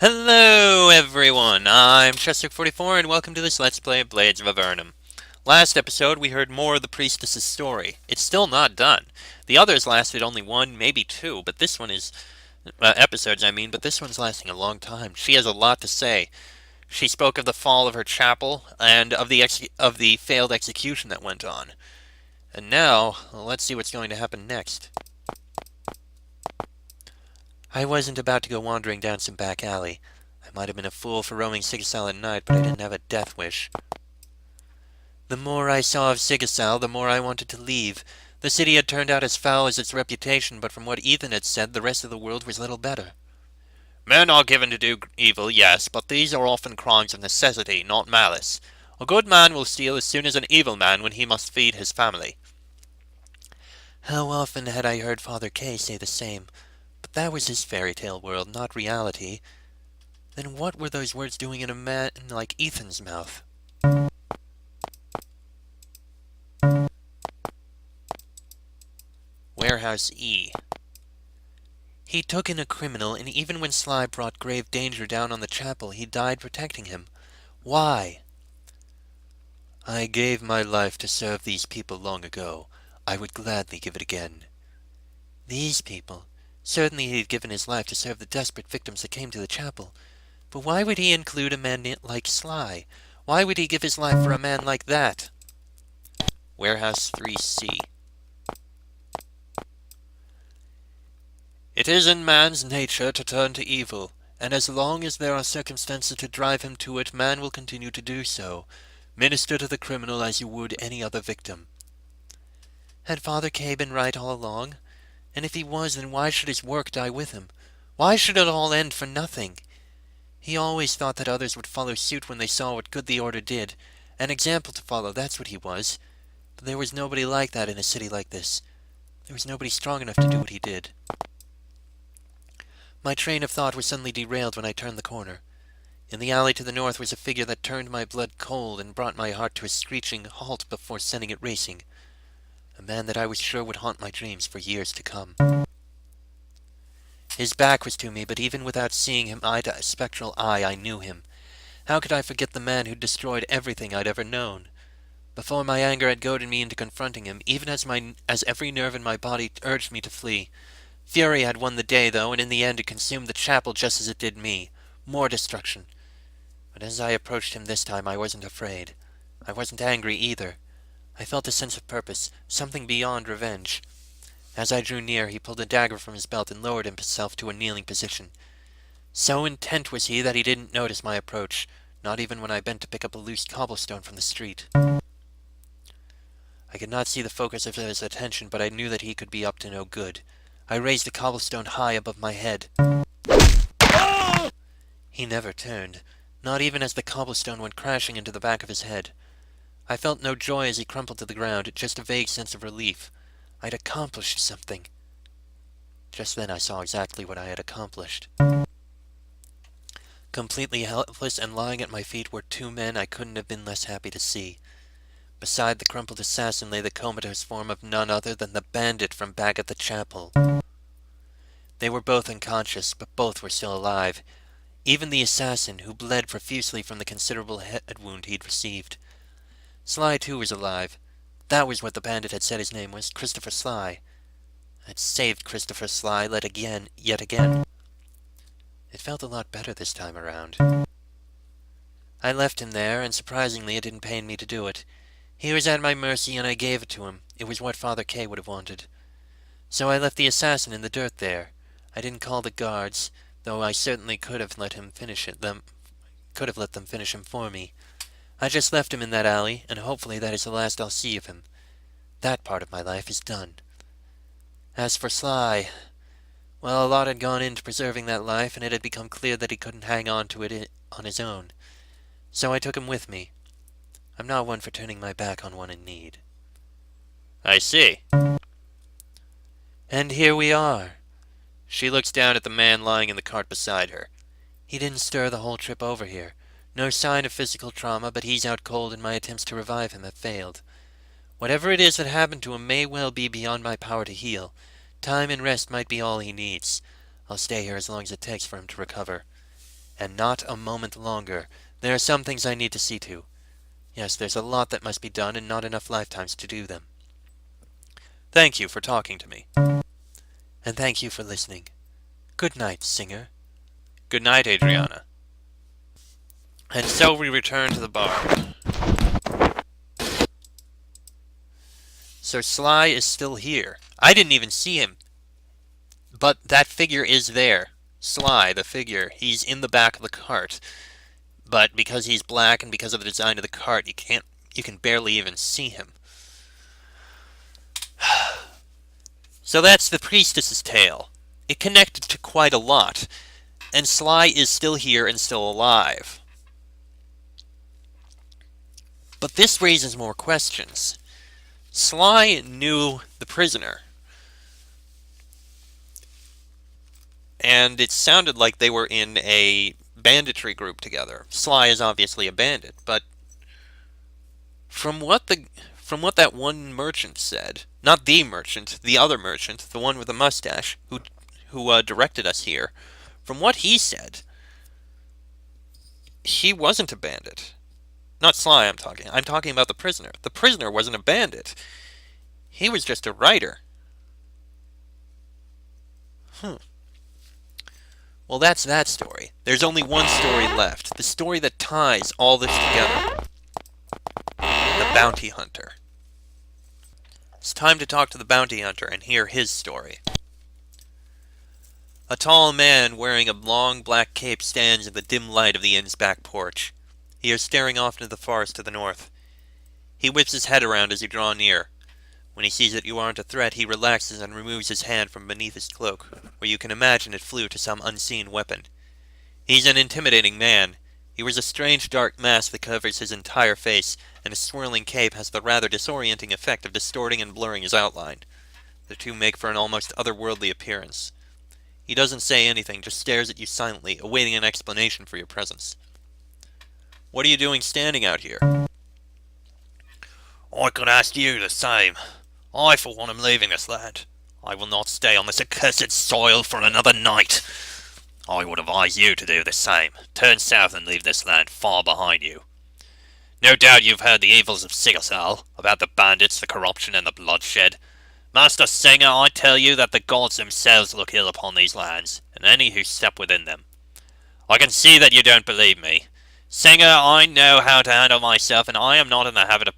Hello everyone, I'm Chester44 and welcome to this Let's Play of Blades of Avernum. Last episode we heard more of the priestess's story. It's still not done. The others lasted only one, maybe two, but this one is... episodes I mean, but this one's lasting a long time. She has a lot to say. She spoke of the fall of her chapel and of the failed execution that went on. And now, let's see what's going to happen next. I wasn't about to go wandering down some back alley. I might have been a fool for roaming Sigasal at night, but I didn't have a death wish. The more I saw of Sigasal, the more I wanted to leave. The city had turned out as foul as its reputation, but from what Ethan had said, the rest of the world was little better. Men are given to do evil, yes, but these are often crimes of necessity, not malice. A good man will steal as soon as an evil man when he must feed his family. How often had I heard Father Kay say the same? But that was his fairy tale world, not reality. Then what were those words doing in a man like Ethan's mouth? Warehouse E. He took in a criminal, and even when Sly brought grave danger down on the chapel, he died protecting him. Why? I gave my life to serve these people long ago. I would gladly give it again. These people? Certainly he had given his life to serve the desperate victims that came to the chapel. But why would he include a man like Sly? Why would he give his life for a man like that? Warehouse 3C. It is in man's nature to turn to evil, and as long as there are circumstances to drive him to it, man will continue to do so. Minister to the criminal as you would any other victim. Had Father Kay been right all along? And if he was, then why should his work die with him? Why should it all end for nothing? He always thought that others would follow suit when they saw what good the order did. An example to follow, that's what he was. But there was nobody like that in a city like this. There was nobody strong enough to do what he did. My train of thought was suddenly derailed when I turned the corner. In the alley to the north was a figure that turned my blood cold and brought my heart to a screeching halt before sending it racing. A man that I was sure would haunt my dreams for years to come. His back was to me, but even without seeing him eye to spectral eye, I knew him. How could I forget the man who'd destroyed everything I'd ever known? Before my anger had goaded me into confronting him, even as every nerve in my body urged me to flee. Fury had won the day, though, and in the end it consumed the chapel just as it did me. More destruction. But as I approached him this time, I wasn't afraid. I wasn't angry either. I felt a sense of purpose, something beyond revenge. As I drew near, he pulled a dagger from his belt and lowered himself to a kneeling position. So intent was he that he didn't notice my approach, not even when I bent to pick up a loose cobblestone from the street. I could not see the focus of his attention, but I knew that he could be up to no good. I raised the cobblestone high above my head. He never turned, not even as the cobblestone went crashing into the back of his head. I felt no joy as he crumpled to the ground, just a vague sense of relief. I'd accomplished something. Just then I saw exactly what I had accomplished. Completely helpless and lying at my feet were two men I couldn't have been less happy to see. Beside the crumpled assassin lay the comatose form of none other than the bandit from back at the chapel. They were both unconscious, but both were still alive. Even the assassin, who bled profusely from the considerable head wound he'd received. Sly, too, was alive. That was what the bandit had said his name was, Christopher Sly. I'd saved Christopher Sly yet again. It felt a lot better this time around. I left him there, and surprisingly it didn't pain me to do it. He was at my mercy, and I gave it to him. It was what Father Kay would have wanted. So I left the assassin in the dirt there. I didn't call the guards, though I certainly could have let them finish him for me. I just left him in that alley, and hopefully that is the last I'll see of him. That part of my life is done. As for Sly, well, a lot had gone into preserving that life, and it had become clear that he couldn't hang on to it on his own. So I took him with me. I'm not one for turning my back on one in need. I see. And here we are. She looks down at the man lying in the cart beside her. He didn't stir the whole trip over here. No sign of physical trauma, but he's out cold and my attempts to revive him have failed. Whatever it is that happened to him may well be beyond my power to heal. Time and rest might be all he needs. I'll stay here as long as it takes for him to recover. And not a moment longer. There are some things I need to see to. Yes, there's a lot that must be done, and not enough lifetimes to do them. Thank you for talking to me. And thank you for listening. Good night, singer. Good night, Adriana. And so we return to the bar. So Sly is still here. I didn't even see him. But that figure is there. Sly, the figure, he's in the back of the cart. But because he's black and because of the design of the cart, you can barely even see him. So that's the priestess's tale. It connected to quite a lot. And Sly is still here and still alive. But this raises more questions. Sly knew the prisoner. And it sounded like they were in a banditry group together. Sly is obviously a bandit, but from what that one merchant said, not the merchant, the other merchant, the one with the mustache, who directed us here, from what he said, he wasn't a bandit. Not Sly, I'm talking about the prisoner. The prisoner wasn't a bandit. He was just a writer. Well, that's that story. There's only one story left. The story that ties all this together. The bounty hunter. It's time to talk to the bounty hunter and hear his story. A tall man wearing a long black cape stands in the dim light of the inn's back porch. He is staring off into the forest to the north. He whips his head around as you draw near. When he sees that you aren't a threat, he relaxes and removes his hand from beneath his cloak, where you can imagine it flew to some unseen weapon. He's an intimidating man. He wears a strange dark mask that covers his entire face, and his swirling cape has the rather disorienting effect of distorting and blurring his outline. The two make for an almost otherworldly appearance. He doesn't say anything, just stares at you silently, awaiting an explanation for your presence. What are you doing standing out here? I could ask you the same. I, for one, am leaving this land. I will not stay on this accursed soil for another night. I would advise you to do the same. Turn south and leave this land far behind you. No doubt you've heard the evils of Sigasal, about the bandits, the corruption, and the bloodshed. Master Singer, I tell you that the gods themselves look ill upon these lands, and any who step within them. I can see that you don't believe me. Singer, I know how to handle myself, and I am not in the habit of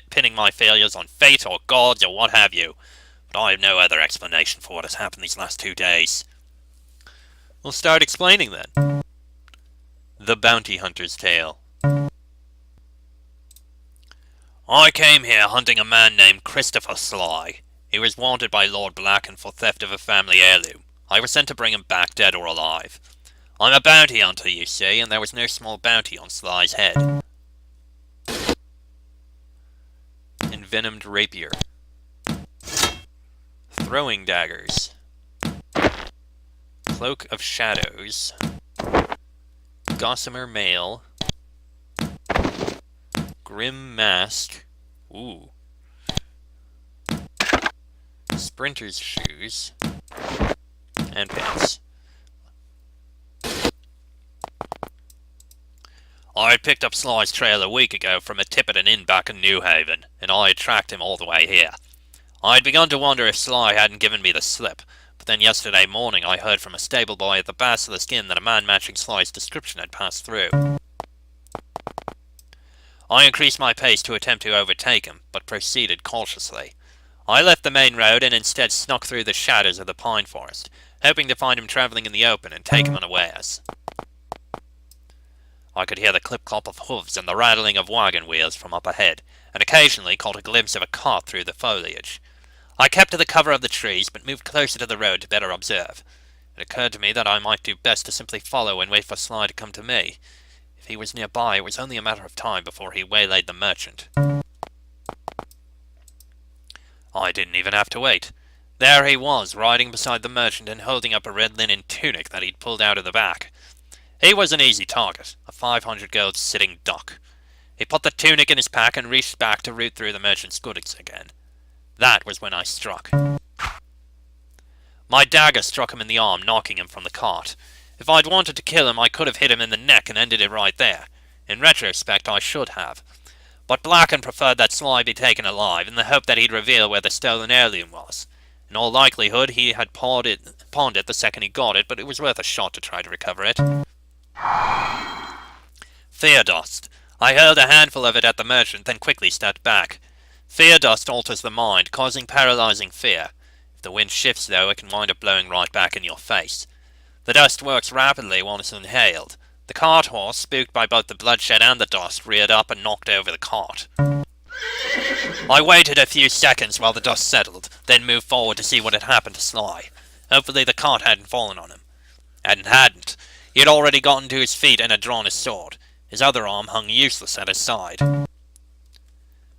pinning my failures on fate or gods or what have you. But I have no other explanation for what has happened these last 2 days. We'll start explaining then. The Bounty Hunter's Tale. I came here hunting a man named Christopher Sly. He was wanted by Lord Blacken for theft of a family heirloom. I was sent to bring him back, dead or alive. I'm a bounty hunter, you see, and there was no small bounty on Sly's head. Envenomed rapier. Throwing daggers. Cloak of shadows. Gossamer mail. Grim mask. Ooh. Sprinter's shoes. And pants. I had picked up Sly's trail a week ago from a tip at an inn back in New Haven, and I had tracked him all the way here. I had begun to wonder if Sly hadn't given me the slip, but then yesterday morning I heard from a stable boy at the Basilisk Inn that a man matching Sly's description had passed through. I increased my pace to attempt to overtake him, but proceeded cautiously. I left the main road and instead snuck through the shadows of the pine forest, hoping to find him travelling in the open and take him unawares. I could hear the clip-clop of hooves and the rattling of wagon wheels from up ahead, and occasionally caught a glimpse of a cart through the foliage. I kept to the cover of the trees, but moved closer to the road to better observe. It occurred to me that I might do best to simply follow and wait for Sly to come to me. If he was nearby, it was only a matter of time before he waylaid the merchant. I didn't even have to wait. There he was, riding beside the merchant and holding up a red linen tunic that he'd pulled out of the back. He was an easy target, a 500 gold sitting duck. He put the tunic in his pack and reached back to root through the merchant's goods again. That was when I struck. My dagger struck him in the arm, knocking him from the cart. If I'd wanted to kill him, I could have hit him in the neck and ended it right there. In retrospect, I should have. But Blacken preferred that Sly be taken alive, in the hope that he'd reveal where the stolen heirloom was. In all likelihood, he had pawned it the second he got it, but it was worth a shot to try to recover it. Fear dust. I hurled a handful of it at the merchant, then quickly stepped back. Fear dust alters the mind, causing paralyzing fear. If the wind shifts, though, it can wind up blowing right back in your face. The dust works rapidly once inhaled. The cart horse, spooked by both the bloodshed and the dust, reared up and knocked over the cart. I waited a few seconds while the dust settled, then moved forward to see what had happened to Sly. Hopefully the cart hadn't fallen on him. And it hadn't. He had already gotten to his feet and had drawn his sword. His other arm hung useless at his side.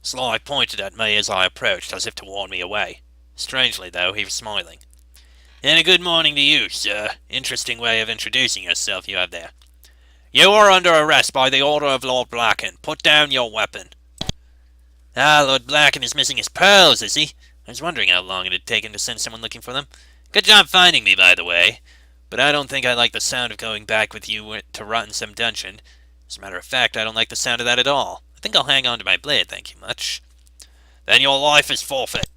Sly pointed at me as I approached, as if to warn me away. Strangely, though, he was smiling. "And a good morning to you, sir. Interesting way of introducing yourself you have there. You are under arrest by the order of Lord Blacken. Put down your weapon." "Ah, Lord Blacken is missing his pearls, is he? I was wondering how long it had taken to send someone looking for them. Good job finding me, by the way. But I don't think I like the sound of going back with you to rot in some dungeon. As a matter of fact, I don't like the sound of that at all. I think I'll hang on to my blade, thank you much." "Then your life is forfeit."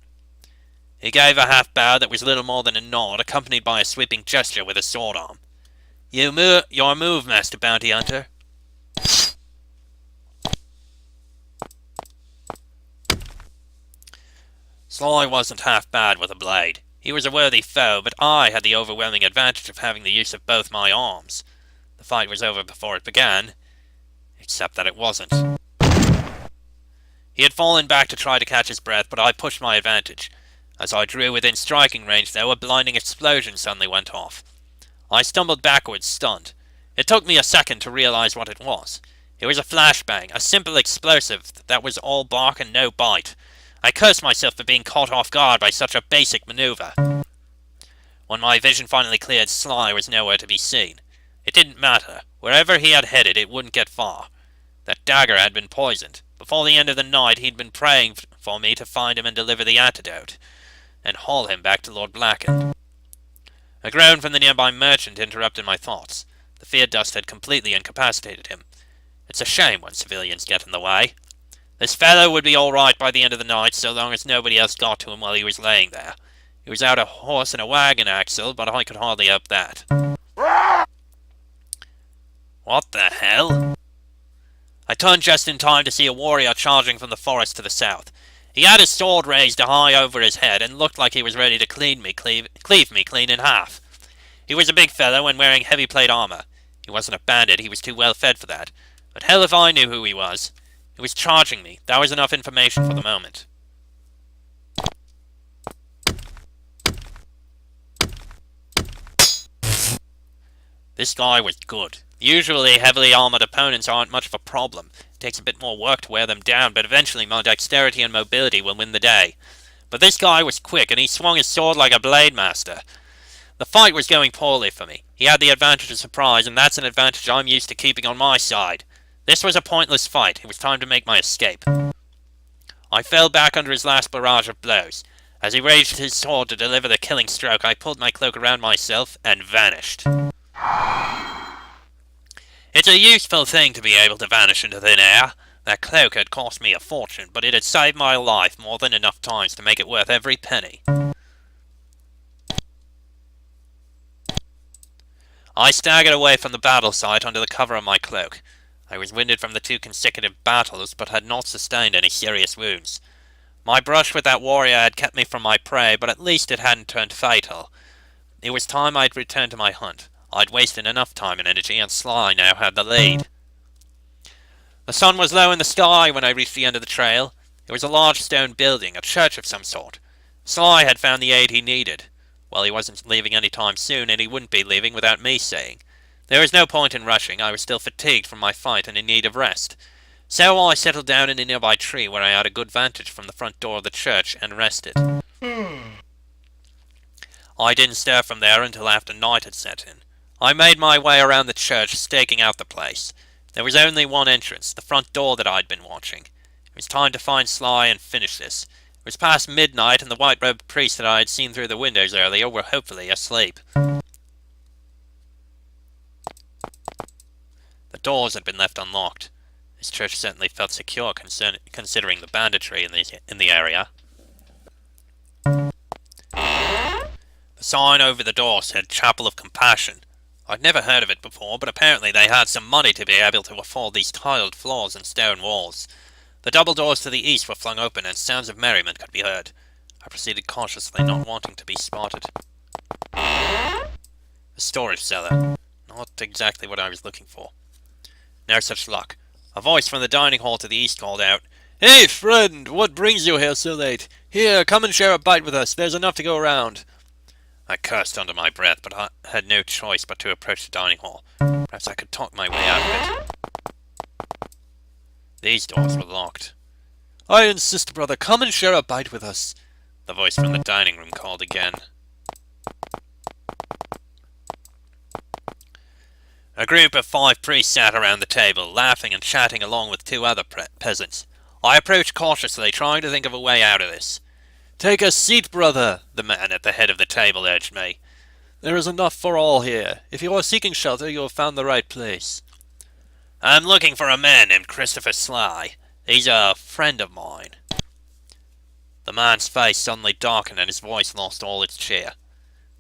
He gave a half-bow that was little more than a nod, accompanied by a sweeping gesture with his sword arm. Your move, Master Bounty Hunter." Sly wasn't half bad with a blade. He was a worthy foe, but I had the overwhelming advantage of having the use of both my arms. The fight was over before it began, except that it wasn't. He had fallen back to try to catch his breath, but I pushed my advantage. As I drew within striking range, though, a blinding explosion suddenly went off. I stumbled backwards, stunned. It took me a second to realize what it was. It was a flashbang, a simple explosive that was all bark and no bite. I cursed myself for being caught off guard by such a basic maneuver. When my vision finally cleared, Sly was nowhere to be seen. It didn't matter. Wherever he had headed, it wouldn't get far. That dagger had been poisoned. Before the end of the night, he'd been praying for me to find him and deliver the antidote, and haul him back to Lord Blacken. A groan from the nearby merchant interrupted my thoughts. The fear dust had completely incapacitated him. It's a shame when civilians get in the way. This fellow would be all right by the end of the night, so long as nobody else got to him while he was laying there. He was out a horse and a wagon axle, but I could hardly hope that. What the hell? I turned just in time to see a warrior charging from the forest to the south. He had his sword raised high over his head and looked like he was ready to cleave me clean in half. He was a big fellow and wearing heavy plate armor. He wasn't a bandit, he was too well fed for that. But hell if I knew who he was. He was charging me. That was enough information for the moment. This guy was good. Usually heavily armored opponents aren't much of a problem. It takes a bit more work to wear them down, but eventually my dexterity and mobility will win the day. But this guy was quick, and he swung his sword like a blade master. The fight was going poorly for me. He had the advantage of surprise, and that's an advantage I'm used to keeping on my side. This was a pointless fight. It was time to make my escape. I fell back under his last barrage of blows. As he raised his sword to deliver the killing stroke, I pulled my cloak around myself and vanished. It's a useful thing to be able to vanish into thin air. That cloak had cost me a fortune, but it had saved my life more than enough times to make it worth every penny. I staggered away from the battle site under the cover of my cloak. I was winded from the 2 consecutive battles, but had not sustained any serious wounds. My brush with that warrior had kept me from my prey, but at least it hadn't turned fatal. It was time I'd return to my hunt. I'd wasted enough time and energy, and Sly now had the lead. The sun was low in the sky when I reached the end of the trail. It was a large stone building, a church of some sort. Sly had found the aid he needed. Well, he wasn't leaving any time soon, and he wouldn't be leaving without me saying. There was no point in rushing. I was still fatigued from my fight and in need of rest. So I settled down in a nearby tree where I had a good vantage from the front door of the church and rested. I didn't stir from there until after night had set in. I made my way around the church, staking out the place. There was only one entrance, the front door that I'd been watching. It was time to find Sly and finish this. It was past midnight, and the white-robed priests that I had seen through the windows earlier were hopefully asleep. doors had been left unlocked. This church certainly felt secure considering the banditry in the area. The sign over the door said Chapel of Compassion. I'd never heard of it before, but apparently they had some money to be able to afford these tiled floors and stone walls. The double doors to the east were flung open and sounds of merriment could be heard. I proceeded cautiously, not wanting to be spotted. A storage cellar. Not exactly what I was looking for. No such luck. A voice from the dining hall to the east called out, "Hey, friend! What brings you here so late? Here, come and share a bite with us. There's enough to go around." I cursed under my breath, but I had no choice but to approach the dining hall. Perhaps I could talk my way out of it. These doors were locked. "I insist, brother. Come and share a bite with us," the voice from the dining room called again. A group of 5 priests sat around the table, laughing and chatting along with 2 other peasants. I approached cautiously, trying to think of a way out of this. "Take a seat, brother," the man at the head of the table urged me. "There is enough for all here. If you are seeking shelter, you have found the right place." "I'm looking for a man named Christopher Sly. He's a friend of mine." The man's face suddenly darkened and his voice lost all its cheer.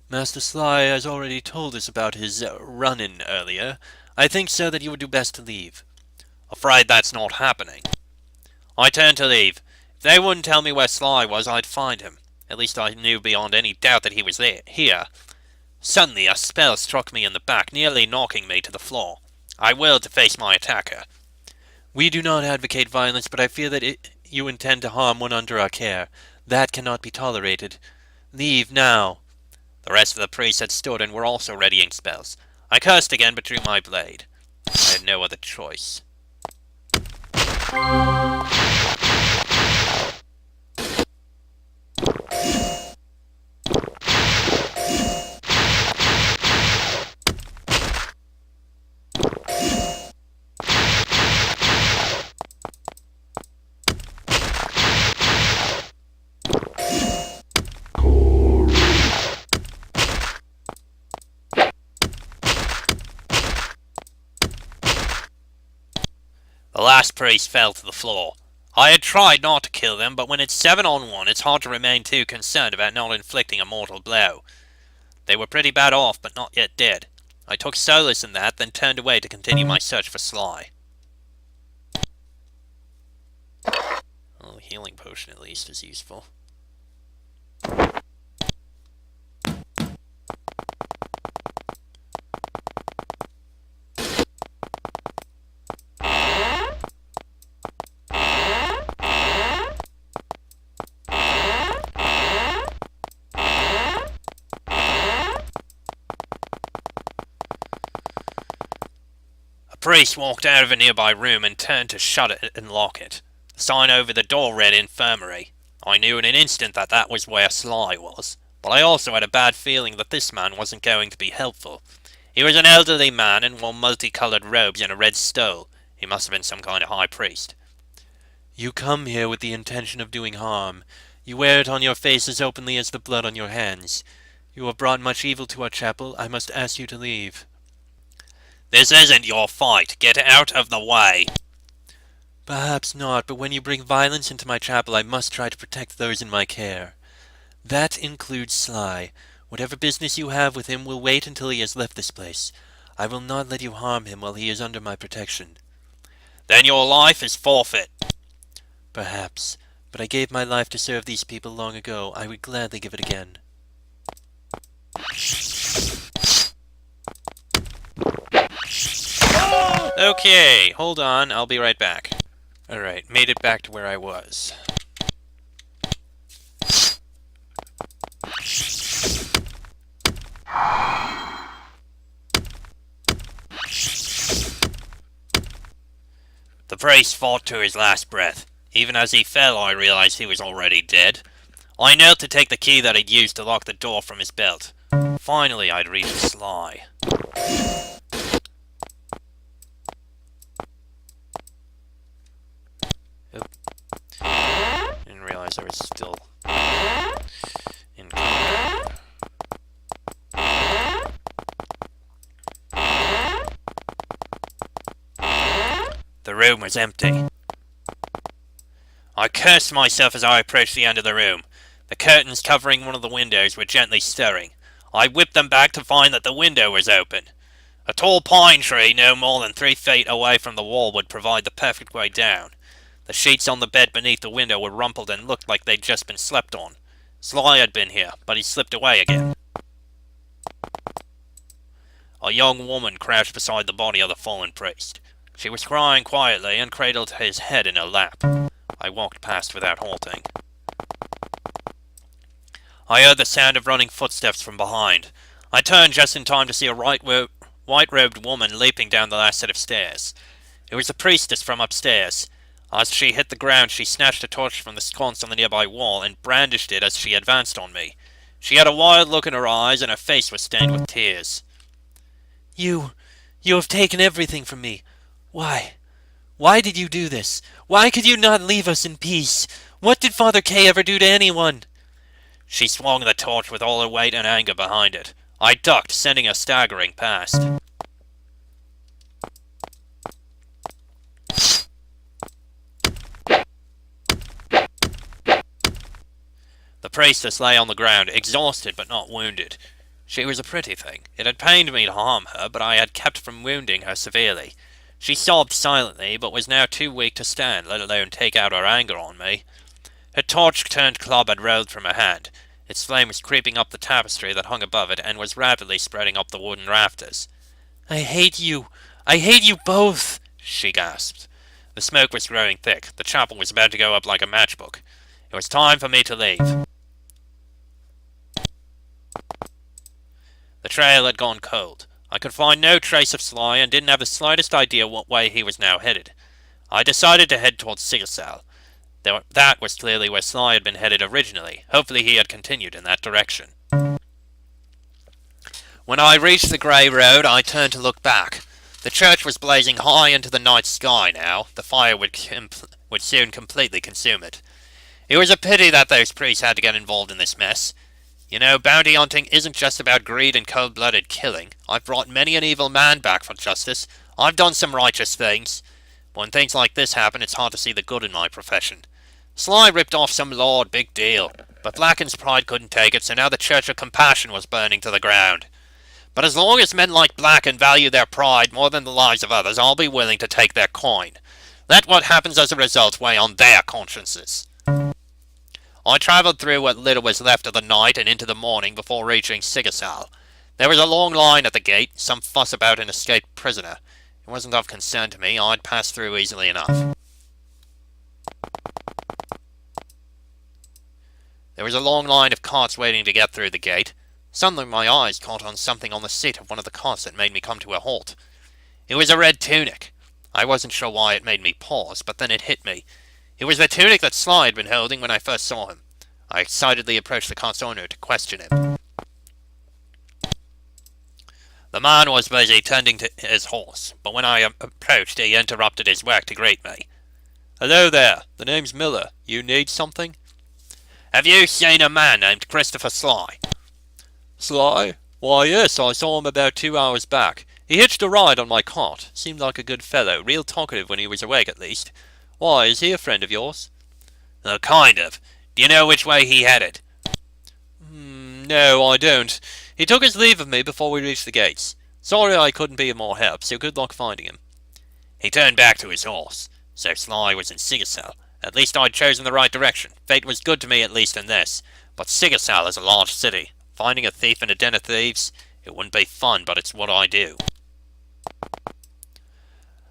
"Master Sly has already told us about his run-in earlier. I think, sir, that you would do best to leave." "Afraid that's not happening." I turned to leave. If they wouldn't tell me where Sly was, I'd find him. At least I knew beyond any doubt that he was here. Suddenly, a spell struck me in the back, nearly knocking me to the floor. I whirled to face my attacker. "We do not advocate violence, but I fear that you intend to harm one under our care. That cannot be tolerated. Leave now." The rest of the priests had stood and were also readying spells. I cursed again, but drew my blade. I had no other choice. The last priest fell to the floor. I had tried not to kill them, but when it's 7-on-1, it's hard to remain too concerned about not inflicting a mortal blow. They were pretty bad off, but not yet dead. I took solace in that, then turned away to continue my search for Sly. Well, a healing potion at least is useful. The priest walked out of a nearby room and turned to shut it and lock it. The sign over the door read Infirmary. I knew in an instant that that was where Sly was, but I also had a bad feeling that this man wasn't going to be helpful. He was an elderly man and wore multicolored robes and a red stole. He must have been some kind of high priest. "You come here with the intention of doing harm. You wear it on your face as openly as the blood on your hands. You have brought much evil to our chapel. I must ask you to leave." "This isn't your fight. Get out of the way." "Perhaps not, but when you bring violence into my chapel, I must try to protect those in my care. That includes Sly. Whatever business you have with him will wait until he has left this place. I will not let you harm him while he is under my protection." "Then your life is forfeit." "Perhaps, but I gave my life to serve these people long ago. I would gladly give it again." Okay, hold on, I'll be right back. Alright, made it back to where I was. The priest fought to his last breath. Even as he fell, I realized he was already dead. I knelt to take the key that he'd used to lock the door from his belt. Finally, I'd reached Sly. Didn't realize I was still in combat. The room was empty. I cursed myself as I approached the end of the room. The curtains covering one of the windows were gently stirring. I whipped them back to find that the window was open. A tall pine tree no more than 3 feet away from the wall would provide the perfect way down. The sheets on the bed beneath the window were rumpled and looked like they'd just been slept on. Sly had been here, but he slipped away again. A young woman crouched beside the body of the fallen priest. She was crying quietly and cradled his head in her lap. I walked past without halting. I heard the sound of running footsteps from behind. I turned just in time to see a white-robed woman leaping down the last set of stairs. It was the priestess from upstairs. As she hit the ground, she snatched a torch from the sconce on the nearby wall and brandished it as she advanced on me. She had a wild look in her eyes, and her face was stained with tears. You have taken everything from me. Why? Why did you do this? Why could you not leave us in peace? What did Father K ever do to anyone? She swung the torch with all her weight and anger behind it. I ducked, sending her staggering past. The priestess lay on the ground, exhausted but not wounded. She was a pretty thing. It had pained me to harm her, but I had kept from wounding her severely. She sobbed silently, but was now too weak to stand, let alone take out her anger on me. Her torch-turned club had rolled from her hand. Its flame was creeping up the tapestry that hung above it, and was rapidly spreading up the wooden rafters. "I hate you! I hate you both!" she gasped. The smoke was growing thick. The chapel was about to go up like a matchbook. It was time for me to leave. The trail had gone cold. I could find no trace of Sly and didn't have the slightest idea what way he was now headed. I decided to head towards Sigersal. That was clearly where Sly had been headed originally. Hopefully he had continued in that direction. When I reached the grey road, I turned to look back. The church was blazing high into the night sky now. The fire would soon completely consume it. It was a pity that those priests had to get involved in this mess. You know, bounty hunting isn't just about greed and cold-blooded killing. I've brought many an evil man back for justice. I've done some righteous things. When things like this happen, it's hard to see the good in my profession. Sly ripped off some lord, big deal. But Blacken's pride couldn't take it, so now the Church of Compassion was burning to the ground. But as long as men like Blacken value their pride more than the lives of others, I'll be willing to take their coin. Let what happens as a result weigh on their consciences. I travelled through what little was left of the night and into the morning before reaching Sigersal. There was a long line at the gate, some fuss about an escaped prisoner. It wasn't of concern to me. I'd pass through easily enough. There was a long line of carts waiting to get through the gate. Suddenly my eyes caught on something on the seat of one of the carts that made me come to a halt. It was a red tunic. I wasn't sure why it made me pause, but then it hit me. It was the tunic that Sly had been holding when I first saw him. I excitedly approached the cart's owner to question him. The man was busy tending to his horse, but when I approached, he interrupted his work to greet me. "Hello there, the name's Miller. You need something?" "Have you seen a man named Christopher Sly?" "Sly? Why, yes, I saw him about 2 hours back. He hitched a ride on my cart. Seemed like a good fellow, real talkative when he was awake at least. Why, is he a friend of yours?" Kind of. Do you know which way he headed?" No, I don't. He took his leave of me before we reached the gates. Sorry I couldn't be of more help, so good luck finding him." He turned back to his horse. So Sly was in Sigersal. At least I'd chosen the right direction. Fate was good to me at least in this. But Sigersal is a large city. Finding a thief in a den of thieves, it wouldn't be fun, but it's what I do.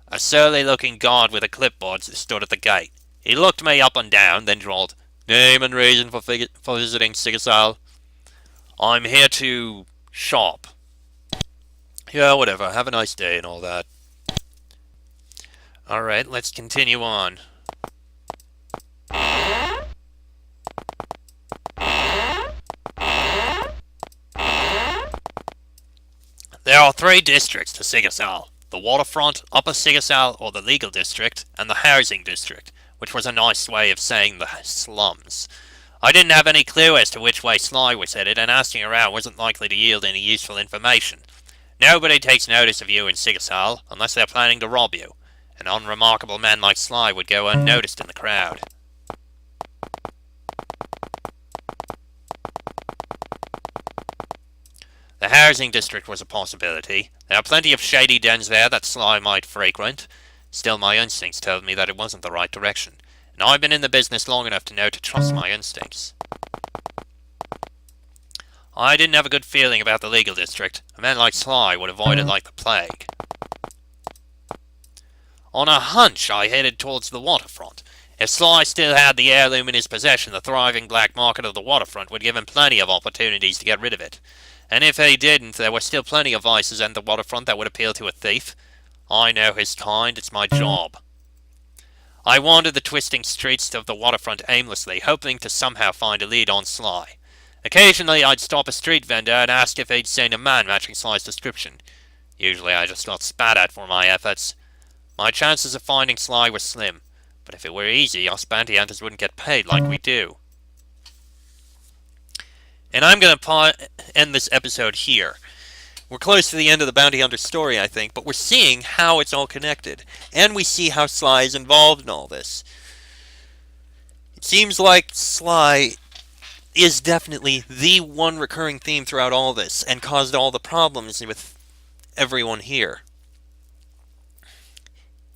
A surly-looking guard with a clipboard stood at the gate. He looked me up and down, then drawled, "Name and reason for visiting Sigersal?" "I'm here to shop." "Yeah, whatever. Have a nice day and all that." Alright, let's continue on. There are 3 districts to Sigersal. The waterfront, Upper Sigersal, or the legal district, and the housing district, which was a nice way of saying the slums. I didn't have any clue as to which way Sly was headed, and asking around wasn't likely to yield any useful information. Nobody takes notice of you in Sigersal, unless they're planning to rob you. An unremarkable man like Sly would go unnoticed in the crowd. The housing district was a possibility. There are plenty of shady dens there that Sly might frequent. Still, my instincts told me that it wasn't the right direction, and I've been in the business long enough to know to trust my instincts. I didn't have a good feeling about the legal district. A man like Sly would avoid it like the plague. On a hunch, I headed towards the waterfront. If Sly still had the heirloom in his possession, the thriving black market of the waterfront would give him plenty of opportunities to get rid of it. And if he didn't, there were still plenty of vices in the waterfront that would appeal to a thief. I know his kind, it's my job. I wandered the twisting streets of the waterfront aimlessly, hoping to somehow find a lead on Sly. Occasionally I'd stop a street vendor and ask if he'd seen a man matching Sly's description. Usually I just got spat at for my efforts. My chances of finding Sly were slim, but if it were easy, us bounty hunters wouldn't get paid like we do. And I'm going to end this episode here. We're close to the end of the bounty hunter story, I think, but we're seeing how it's all connected, and we see how Sly is involved in all this. It seems like Sly is definitely the one recurring theme throughout all this, and caused all the problems with everyone here.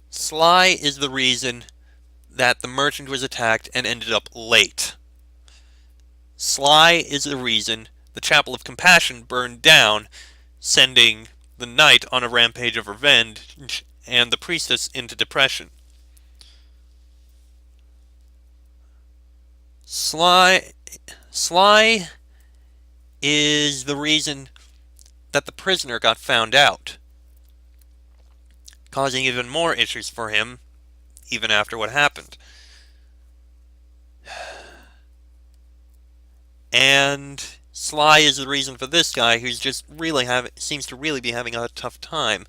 Sly is the reason that the merchant was attacked and ended up late. Sly is the reason the Chapel of Compassion burned down, sending the knight on a rampage of revenge and the priestess into depression. Sly is the reason that the prisoner got found out, causing even more issues for him, even after what happened. And Sly is the reason for this guy, who's just really seems to really be having a tough time.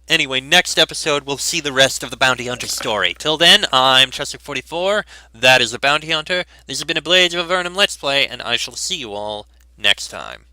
Anyway, next episode we'll see the rest of the Bounty Hunter story. Till then, I'm Chester44, that is the Bounty Hunter. This has been a Blades of Avernum Let's Play, and I shall see you all next time.